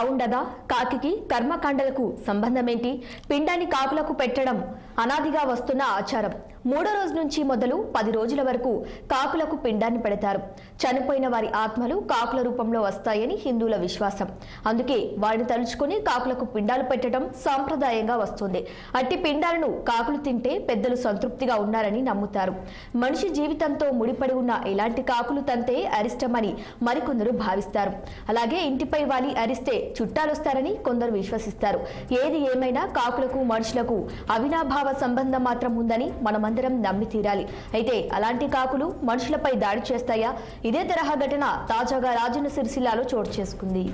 బావుండగా కాకికి కర్మకాండలకు సంబంధమేంటి? పిండాన్ని కాకులకు పెట్టడం అనాదిగా వస్తున్న ఆచారం. మూడో రోజు నుంచి మొదలు 10 రోజుల వరకు కాకులకు పిండాన్ని పెడతారు. చనిపోయిన వారి ఆత్మలు కాకుల రూపంలో వస్తాయని హిందువుల విశ్వాసం. అందుకే వారిని తలుచుకుని కాకులకు పిండాలు పెట్టడం సాంప్రదాయంగా వస్తుంది. అట్టి పిండాలను కాకులు తింటే పెద్దలు సంతృప్తిగా ఉన్నారని నమ్ముతారు. మనిషి జీవితంతో ముడిపడి ఉన్న ఇలాంటి కాకులు తంతే అరిష్టమని మరికొందరు భావిస్తారు. అలాగే ఇంటిపై వాలి అరిస్తే చుట్టాలొస్తారని కొందరు విశ్వసిస్తారు. ఏది ఏమైనా కాకులకు మనుషులకు అవినాభావ సంబంధం మాత్రం ఉందని మనమందరం నమ్మి తీరాలి. అయితే అలాంటి కాకులు మనుషులపై దాడి చేస్తాయా? ఇదే తరహా ఘటన తాజాగా రాజన్న సిరిసిల్లాలో చోటు చేసుకుంది.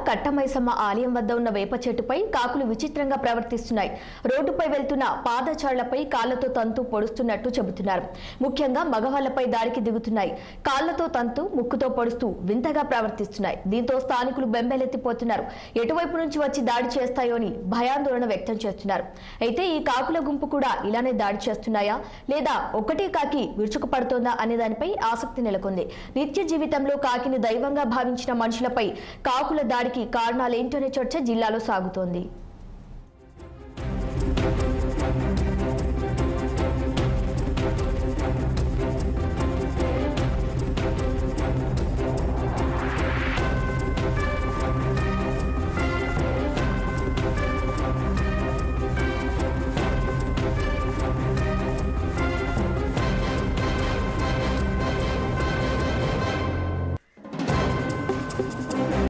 కట్టమైసమ్మ ఆలయం వద్ద ఉన్న వేప చెట్టుపై కాకులు విచిత్రంగా ప్రవర్తిస్తున్నాయి. రోడ్డుపై వెళ్తున్న పాదచారులపై కాళ్లతో తంతు పొడుస్తున్నట్టు చెబుతున్నారు. ముఖ్యంగా మగవాళ్లపై దాడికి దిగుతున్నాయి. కాళ్లతో తంతు, ముక్కుతో పొడుస్తూ వింతగా ప్రవర్తిస్తున్నాయి. దీంతో స్థానికులు బెంబేలెత్తిపోతున్నారు. ఎటువైపు నుంచి వచ్చి దాడి చేస్తాయో అని భయాందోళన వ్యక్తం చేస్తున్నారు. అయితే ఈ కాకుల గుంపు కూడా ఇలానే దాడి చేస్తున్నాయా లేదా ఒకటే కాకి విరుచుకుపడుతోందా అనే దానిపై ఆసక్తి నెలకొంది. నిత్య జీవితంలో కాకిని దైవంగా భావించిన మనుషులపై కాకుల దాడికి కారణాలేంటనే చర్చ జిల్లాలో సాగుతోంది.